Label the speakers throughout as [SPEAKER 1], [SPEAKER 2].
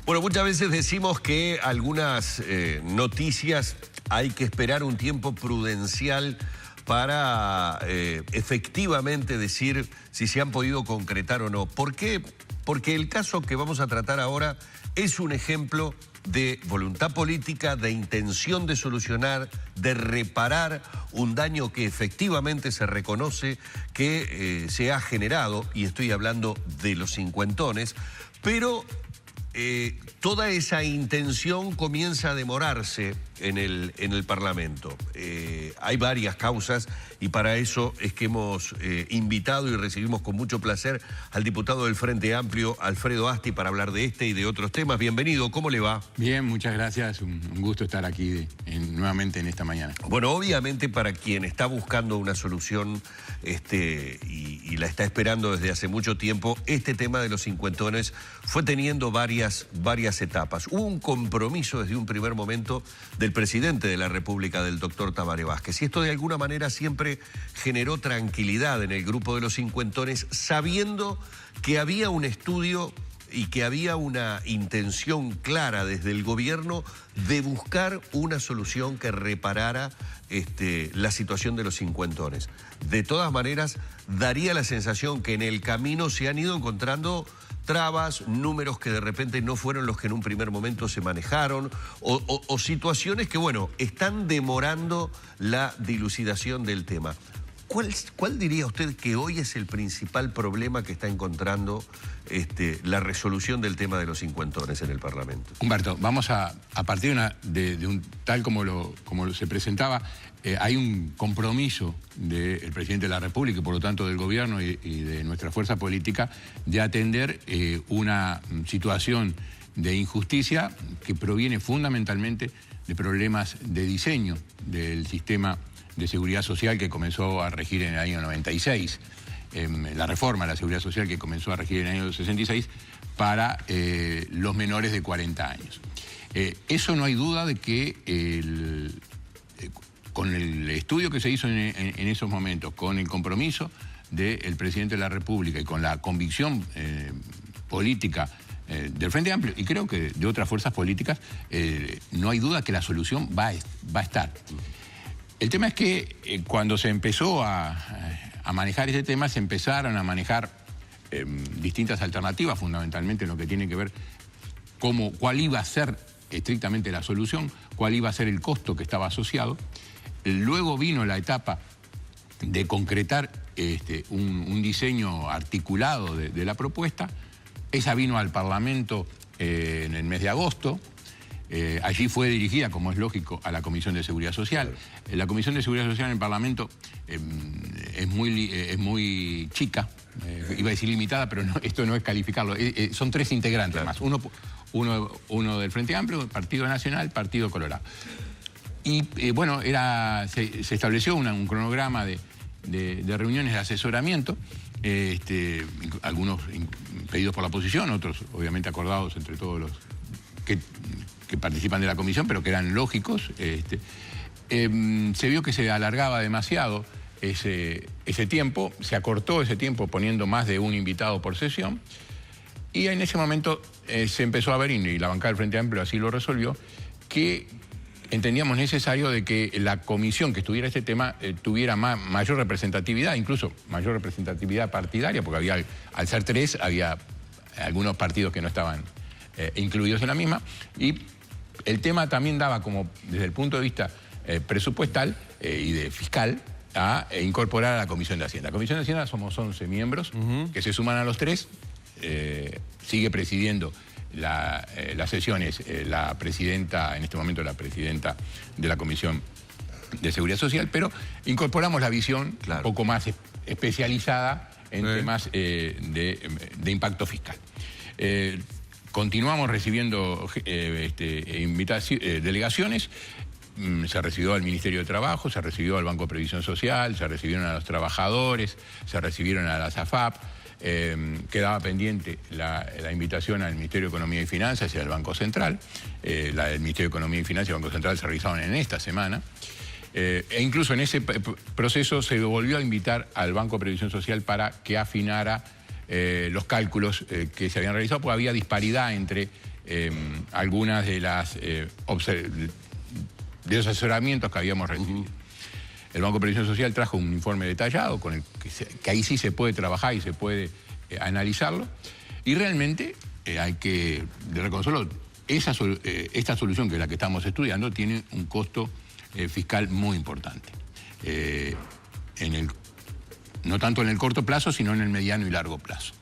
[SPEAKER 1] Bueno, muchas veces decimos que algunas noticias hay que esperar un tiempo prudencial para efectivamente decir si se han podido concretar o no. ¿Por qué? Porque el caso que vamos a tratar ahora es un ejemplo de voluntad política, de intención de solucionar, de reparar un daño que efectivamente se reconoce que se ha generado, y estoy hablando de los cincuentones, pero toda esa intención comienza a demorarse en el Parlamento. Hay varias causas y para eso es que hemos invitado y recibimos con mucho placer al diputado del Frente Amplio, Alfredo Asti, para hablar de este y de otros temas. Bienvenido, ¿cómo le va?
[SPEAKER 2] Bien, muchas gracias. Un gusto estar aquí nuevamente en esta mañana.
[SPEAKER 1] Bueno, obviamente para quien está buscando una solución y la está esperando desde hace mucho tiempo, este tema de los cincuentones fue teniendo varias etapas. Hubo un compromiso desde un primer momento del presidente de la República, del doctor Tabaré Vázquez, y esto de alguna manera siempre generó tranquilidad en el grupo de los cincuentones, sabiendo que había un estudio y que había una intención clara desde el gobierno de buscar una solución que reparara la situación de los cincuentones. De todas maneras, daría la sensación que en el camino se han ido encontrando trabas, números que de repente no fueron los que en un primer momento se manejaron, o situaciones que, bueno, están demorando la dilucidación del tema. ¿Cuál diría usted que hoy es el principal problema que está encontrando la resolución del tema de los cincuentones en el Parlamento?
[SPEAKER 2] Humberto, vamos a partir de un tal como se presentaba, hay un compromiso del presidente de la República y por lo tanto del gobierno y de nuestra fuerza política de atender una situación de injusticia que proviene fundamentalmente de problemas de diseño del sistema de seguridad social que comenzó a regir en el año 96, la reforma de la seguridad social que comenzó a regir en el año 66 para los menores de 40 años. Eso no hay duda de que con el estudio que se hizo en esos momentos, con el compromiso del presidente de la República y con la convicción política del Frente Amplio y creo que de otras fuerzas políticas, no hay duda que la solución va a estar. El tema es que cuando se empezó a manejar ese tema, se empezaron a manejar distintas alternativas, fundamentalmente en lo que tiene que ver cuál iba a ser estrictamente la solución, cuál iba a ser el costo que estaba asociado. Luego vino la etapa de concretar un diseño articulado de la propuesta. Esa vino al Parlamento en el mes de agosto. Allí fue dirigida, como es lógico, a la Comisión de Seguridad Social. La Comisión de Seguridad Social en el Parlamento es muy chica, iba a decir limitada, pero no, esto no es calificarlo. Son 3 integrantes más, uno del Frente Amplio, Partido Nacional, Partido Colorado. Y bueno, se estableció un cronograma de reuniones de asesoramiento, algunos pedidos por la oposición, otros obviamente acordados entre todos los que participan de la comisión, pero que eran lógicos. Se vio que se alargaba demasiado ese tiempo, se acortó ese tiempo poniendo más de un invitado por sesión, y en ese momento se empezó a ver, y la bancada del Frente Amplio así lo resolvió, que entendíamos necesario de que la comisión que estuviera este tema tuviera mayor representatividad, incluso mayor representatividad partidaria, porque al ser 3 había algunos partidos que no estaban incluidos en la misma, y el tema también daba como, desde el punto de vista presupuestal y de fiscal, a incorporar a la Comisión de Hacienda. La Comisión de Hacienda somos 11 miembros que se suman a los 3, sigue presidiendo las sesiones la presidenta, en este momento la presidenta de la Comisión de Seguridad Social, pero incorporamos la visión un poco más especializada en temas de impacto fiscal. Continuamos recibiendo delegaciones. Se recibió al Ministerio de Trabajo, se recibió al Banco de Previsión Social, se recibieron a los trabajadores, se recibieron a la SAFAP. Quedaba pendiente la invitación al Ministerio de Economía y Finanzas y al Banco Central. La del Ministerio de Economía y Finanzas y el Banco Central se realizaron en esta semana. E incluso en ese proceso se volvió a invitar al Banco de Previsión Social para que afinara los cálculos que se habían realizado, porque había disparidad entre algunas de los asesoramientos que habíamos recibido. El Banco de Previsión Social trajo un informe detallado con el que ahí sí se puede trabajar y se puede analizarlo. Y realmente hay que reconocerlo, esta solución, que es la que estamos estudiando, tiene un costo fiscal muy importante. No tanto en el corto plazo, sino en el mediano y largo plazo.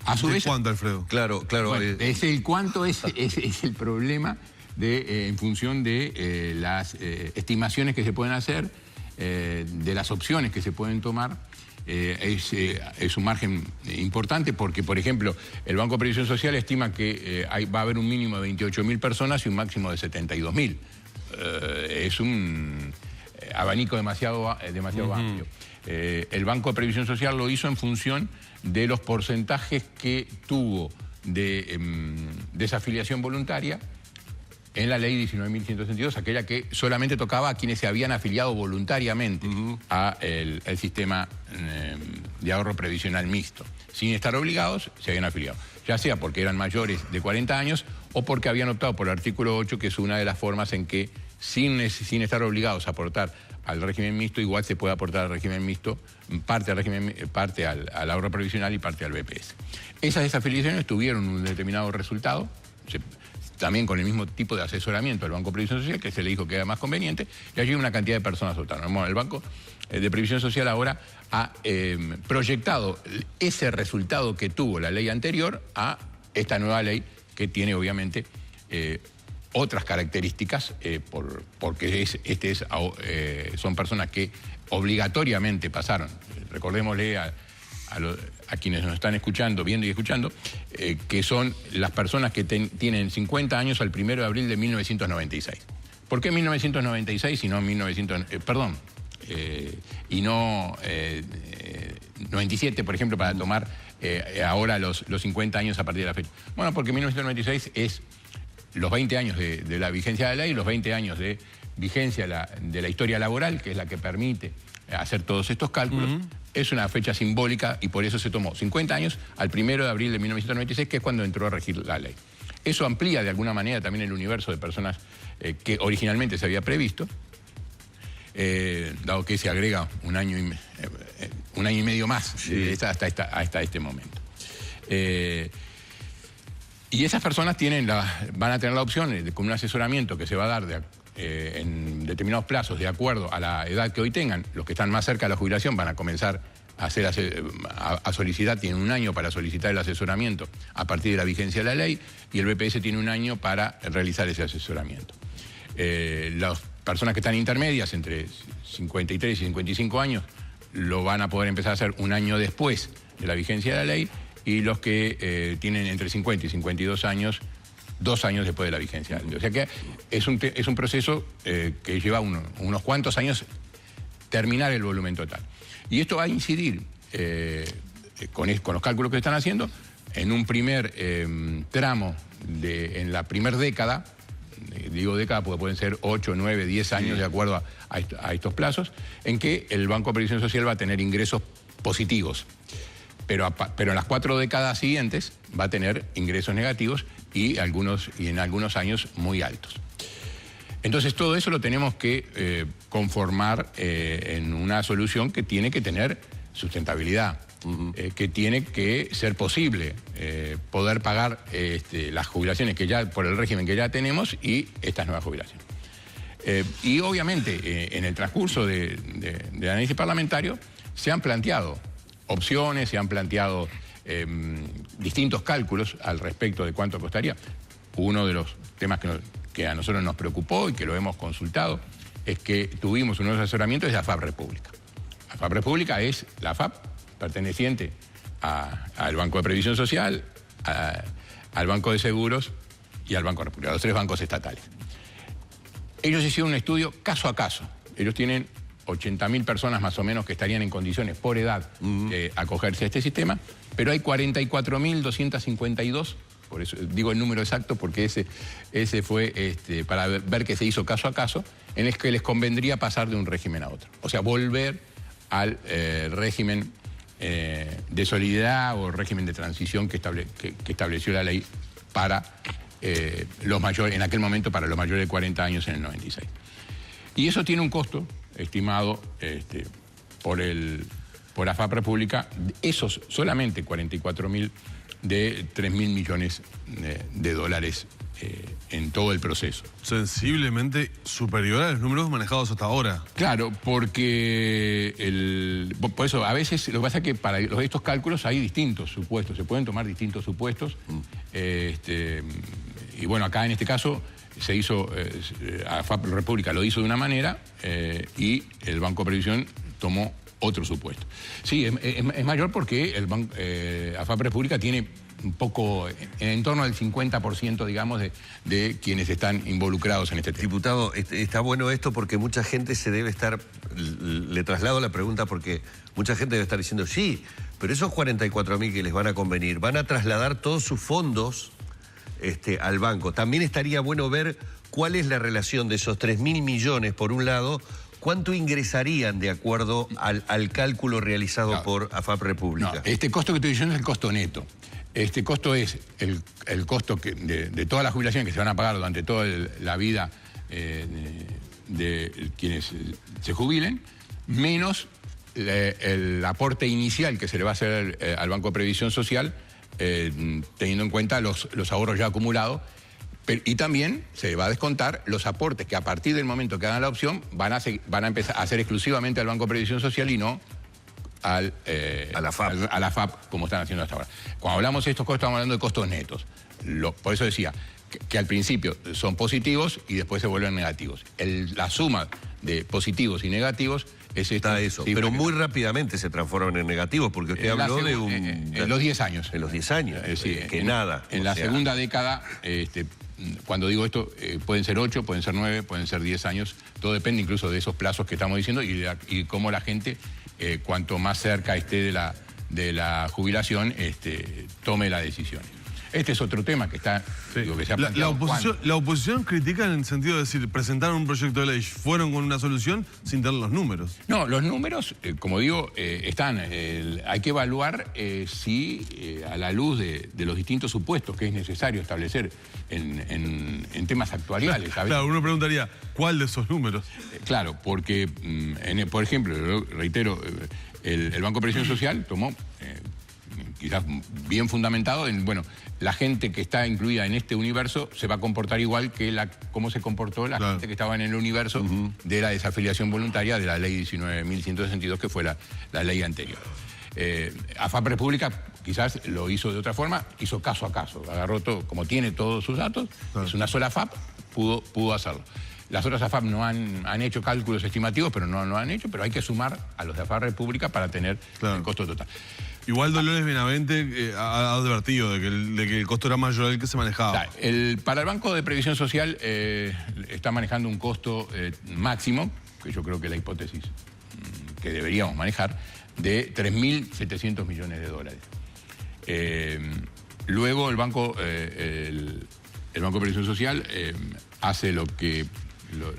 [SPEAKER 2] A su vez,
[SPEAKER 3] ¿cuánto, Alfredo?
[SPEAKER 1] Claro.
[SPEAKER 2] Bueno, el cuánto es el problema en función de las estimaciones que se pueden hacer, de las opciones que se pueden tomar. Es un margen importante porque, por ejemplo, el Banco de Previsión Social estima que va a haber un mínimo de 28.000 personas y un máximo de 72.000. Es un abanico demasiado amplio. El Banco de Previsión Social lo hizo en función de los porcentajes que tuvo de desafiliación voluntaria en la ley 19.162, aquella que solamente tocaba a quienes se habían afiliado voluntariamente al sistema de ahorro previsional mixto. Sin estar obligados, se habían afiliado. Ya sea porque eran mayores de 40 años o porque habían optado por el artículo 8, que es una de las formas en que, sin estar obligados a aportar al régimen mixto, igual se puede aportar al régimen mixto, parte al ahorro previsional y parte al BPS. Esas desafiliaciones tuvieron un determinado resultado, también con el mismo tipo de asesoramiento del Banco de Previsión Social, que se le dijo que era más conveniente, y allí una cantidad de personas optaron. Bueno, el Banco de Previsión Social ahora ha proyectado ese resultado que tuvo la ley anterior a esta nueva ley, que tiene obviamente otras características, porque son personas que obligatoriamente pasaron. Recordémosle a quienes nos están escuchando, viendo y escuchando, que son las personas que tienen 50 años al 1 de abril de 1996. ¿Por qué 1996 y no 97, por ejemplo, para tomar ahora los 50 años a partir de la fecha? Bueno, porque 1996 es los 20 años de la vigencia de la ley, los 20 años de vigencia de la historia laboral, que es la que permite hacer todos estos cálculos. Es una fecha simbólica y por eso se tomó 50 años al 1 de abril de 1996, que es cuando entró a regir la ley. Eso amplía de alguna manera también el universo de personas que originalmente se había previsto, dado que se agrega un año y medio más hasta este momento. Y esas personas van a tener la opción, con un asesoramiento que se va a dar en determinados plazos, de acuerdo a la edad que hoy tengan. Los que están más cerca de la jubilación van a comenzar a solicitar, tienen un año para solicitar el asesoramiento a partir de la vigencia de la ley, y el BPS tiene un año para realizar ese asesoramiento. Las personas que están intermedias, entre 53 y 55 años, lo van a poder empezar a hacer un año después de la vigencia de la ley, y los que tienen entre 50 y 52 años, 2 años después de la vigencia de la ley. O sea que es un proceso que lleva unos cuantos años terminar el volumen total. Y esto va a incidir, con los cálculos que están haciendo, en un primer tramo, en la primera década, digo década porque pueden ser 8, 9, 10 años, de acuerdo a estos plazos, en que el Banco de Previsión Social va a tener ingresos positivos. Pero en las 4 décadas siguientes va a tener ingresos negativos y en algunos años muy altos. Entonces todo eso lo tenemos que conformar en una solución que tiene que tener sustentabilidad, que tiene que ser posible poder pagar las jubilaciones por el régimen que ya tenemos y estas nuevas jubilaciones. Y obviamente en el transcurso del análisis parlamentario se han planteado opciones, se han planteado distintos cálculos al respecto de cuánto costaría. Uno de los temas que a nosotros nos preocupó y que lo hemos consultado es que tuvimos unos asesoramientos de la FAP República. La FAP República es la FAP perteneciente al Banco de Previsión Social, al Banco de Seguros y al Banco República, los 3 bancos estatales. Ellos hicieron un estudio caso a caso. Ellos tienen 80.000 personas más o menos que estarían en condiciones por edad de acogerse a este sistema, pero hay 44.252, por eso digo el número exacto, porque ese fue para ver que se hizo caso a caso, en el que les convendría pasar de un régimen a otro. O sea, volver al régimen de solidaridad o régimen de transición que estableció la ley para los mayores, en aquel momento para los mayores de 40 años en el 96. Y eso tiene un costo estimado por AFAP República, esos solamente 44.000 de 3.000 millones de dólares en todo el proceso.
[SPEAKER 3] Sensiblemente superior a los números manejados hasta ahora.
[SPEAKER 2] Claro, porque por eso a veces lo que pasa es que para estos cálculos hay distintos supuestos, se pueden tomar distintos supuestos. Y bueno, acá en este caso se hizo, AFAP República lo hizo de una manera y el Banco de Previsión tomó otro supuesto. Sí, es mayor porque el AFAP República tiene un poco, en torno al 50%, digamos, de quienes están involucrados en este tema.
[SPEAKER 1] Diputado, está bueno esto porque mucha gente se debe estar, le traslado la pregunta porque mucha gente debe estar diciendo, sí, pero esos 44.000 que les van a convenir, van a trasladar todos sus fondos al banco. También estaría bueno ver cuál es la relación de esos 3.000 millones, por un lado, cuánto ingresarían de acuerdo al cálculo realizado por AFAP República.
[SPEAKER 2] No, este costo que estoy diciendo es el costo neto. Este costo es el costo de todas las jubilaciones que se van a pagar durante toda la vida de quienes se jubilen, menos el aporte inicial que se le va a hacer al Banco de Previsión Social, teniendo en cuenta los ahorros ya acumulados, y también se va a descontar los aportes que a partir del momento que hagan la opción van a empezar a hacer exclusivamente al Banco de Previsión Social y no a la FAP, como están haciendo hasta ahora. Cuando hablamos de estos costos, estamos hablando de costos netos. Por eso decía que al principio son positivos y después se vuelven negativos. La suma de positivos y negativos es
[SPEAKER 1] está eso. Pero muy rápidamente se transforman en negativos, porque usted habló de
[SPEAKER 2] en los 10 años.
[SPEAKER 1] En los 10 años, nada.
[SPEAKER 2] En la segunda década, cuando digo esto, pueden ser 8, pueden ser 9, pueden ser 10 años. Todo depende incluso de esos plazos que estamos diciendo y cómo la gente, cuanto más cerca esté de la jubilación, tome la decisión. Este es otro tema que está...
[SPEAKER 3] Sí. Digo, que se ha la oposición critica en el sentido de decir, presentaron un proyecto de ley, fueron con una solución sin tener los números.
[SPEAKER 2] No, los números, como digo, están. Hay que evaluar si a la luz de los distintos supuestos que es necesario establecer en temas actuariales. ¿sabes?
[SPEAKER 3] Claro, uno preguntaría, ¿cuál de esos números?
[SPEAKER 2] Claro, porque, por ejemplo, reitero, el Banco de Previsión Social tomó... quizás bien fundamentado en, bueno, la gente que está incluida en este universo se va a comportar igual que cómo se comportó la gente que estaba en el universo de la desafiliación voluntaria de la ley 19.162, que fue la ley anterior. AFAP República quizás lo hizo de otra forma, hizo caso a caso, agarró todo, como tiene todos sus datos, es una sola AFAP, pudo hacerlo. Las otras AFAP no han hecho cálculos estimativos, pero no lo han hecho, pero hay que sumar a los de AFAP República para tener el costo total.
[SPEAKER 3] Igual Dolores Benavente ha advertido de que el costo era mayor del que se manejaba.
[SPEAKER 2] Para el Banco de Previsión Social está manejando un costo máximo, que yo creo que es la hipótesis que deberíamos manejar, de 3.700 millones de dólares. Luego el Banco de Previsión Social hace lo que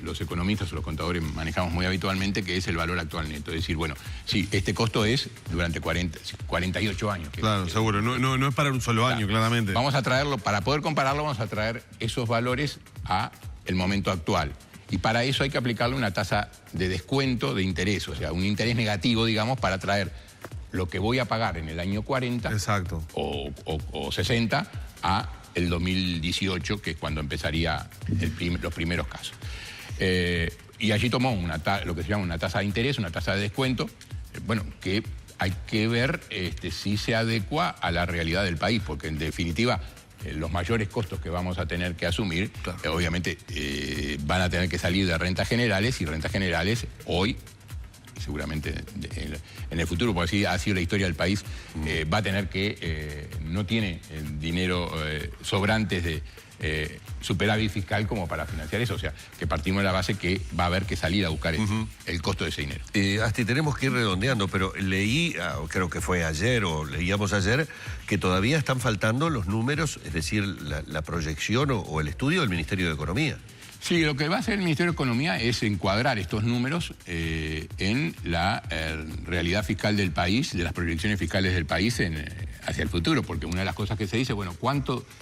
[SPEAKER 2] los economistas o los contadores manejamos muy habitualmente, que es el valor actual neto. Es decir, bueno, sí, este costo es durante 48 años.
[SPEAKER 3] Claro, seguro, no es para un solo año, claramente.
[SPEAKER 2] Vamos a traerlo, para poder compararlo, vamos a traer esos valores a el momento actual. Y para eso hay que aplicarle una tasa de descuento de interés, o sea, un interés negativo, digamos, para traer lo que voy a pagar en el año 40
[SPEAKER 3] exacto.
[SPEAKER 2] o 60 a el 2018, que es cuando empezaría los primeros casos. Y allí tomó lo que se llama una tasa de interés, una tasa de descuento, bueno, que hay que ver si se adecua a la realidad del país, porque en definitiva los mayores costos que vamos a tener que asumir, obviamente van a tener que salir de rentas generales, y rentas generales hoy, y seguramente en el futuro, porque así ha sido la historia del país, va a tener que, no tiene dinero sobrantes de superávit fiscal como para financiar eso. O sea, que partimos de la base que va a haber que salir a buscar el costo de ese dinero.
[SPEAKER 1] Asti, tenemos que ir redondeando, pero leí, creo que fue ayer o leíamos ayer, que todavía están faltando los números, es decir, la proyección o el estudio del Ministerio de Economía.
[SPEAKER 2] Sí, lo que va a hacer el Ministerio de Economía es encuadrar estos números en la realidad fiscal del país, de las proyecciones fiscales del país hacia el futuro, porque una de las cosas que se dice, bueno,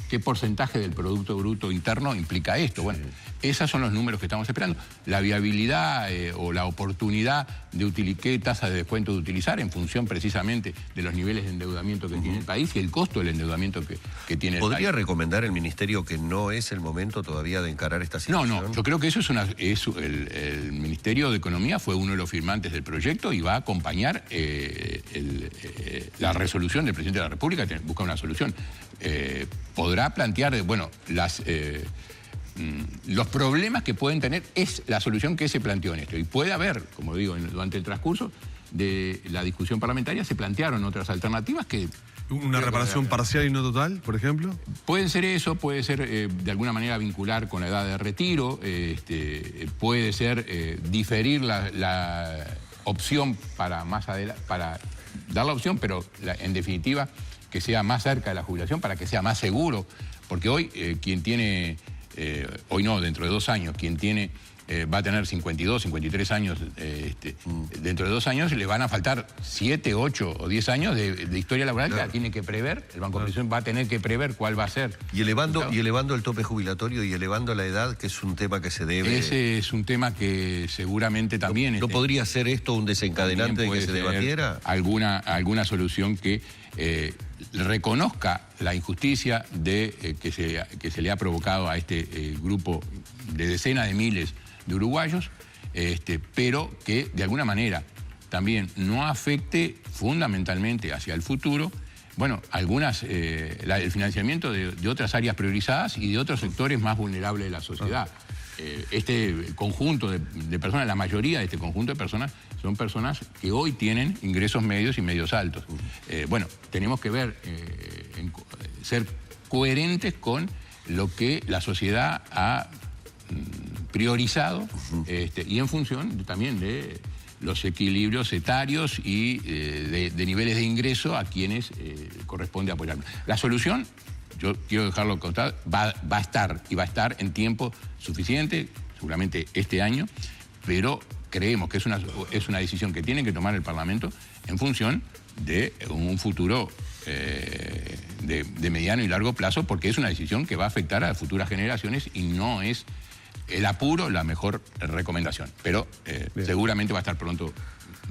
[SPEAKER 2] ¿qué porcentaje del Producto Bruto Interno implica esto? Bueno, esos son los números que estamos esperando. La viabilidad o la oportunidad de qué tasa de descuento de utilizar en función precisamente de los niveles de endeudamiento que tiene el país y el costo del endeudamiento que tiene el país.
[SPEAKER 1] ¿Podría recomendar el Ministerio que no es el momento todavía de encarar esta situación?
[SPEAKER 2] No, yo creo que eso el Ministerio de Economía fue uno de los firmantes del proyecto y va a acompañar la resolución del presidente de la República, busca una solución. Podrá plantear, bueno, los problemas que pueden tener es la solución que se planteó en esto. Y puede haber, como digo, durante el transcurso de la discusión parlamentaria se plantearon otras alternativas que...
[SPEAKER 3] ¿Una reparación parcial y no total, por ejemplo?
[SPEAKER 2] Puede ser eso, puede ser de alguna manera vincular con la edad de retiro, puede ser diferir la opción para más adelante, para dar la opción, pero en definitiva que sea más cerca de la jubilación para que sea más seguro, porque hoy quien tiene, hoy no, dentro de 2 años, quien tiene... va a tener 52, 53 años, dentro de 2 años le van a faltar 7, 8 o 10 años de historia laboral que la tiene que prever. El Banco de Previsión va a tener que prever cuál va a ser.
[SPEAKER 1] Y elevando el tope jubilatorio y elevando la edad, que es un tema que se debe...
[SPEAKER 2] Ese es un tema que seguramente también...
[SPEAKER 1] ¿No podría ser esto un desencadenante de que se debatiera?
[SPEAKER 2] Alguna solución que reconozca la injusticia que se le ha provocado a este grupo de decenas de miles de uruguayos, pero que de alguna manera también no afecte fundamentalmente hacia el futuro, bueno, el financiamiento de otras áreas priorizadas y de otros sectores más vulnerables de la sociedad. Este conjunto de personas, la mayoría de este conjunto de personas son personas que hoy tienen ingresos medios y medios altos. Bueno, tenemos que ser coherentes con lo que la sociedad ha priorizado y en función también de los equilibrios etarios y de niveles de ingreso a quienes corresponde apoyar. La solución, yo quiero dejarlo contado, va a estar en tiempo suficiente, seguramente este año, pero creemos que es una decisión que tiene que tomar el Parlamento en función de un futuro de mediano y largo plazo, porque es una decisión que va a afectar a futuras generaciones y no es el apuro la mejor recomendación, pero seguramente va a estar pronto,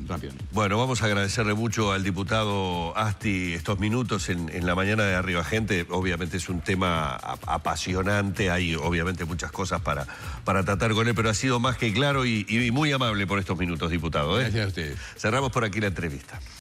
[SPEAKER 2] rápidamente.
[SPEAKER 1] Bueno, vamos a agradecerle mucho al diputado Asti estos minutos en la mañana de Arriba Gente. Obviamente es un tema apasionante, hay obviamente muchas cosas para tratar con él, pero ha sido más que claro y muy amable por estos minutos, diputado.
[SPEAKER 2] Gracias a ustedes.
[SPEAKER 1] Cerramos por aquí la entrevista.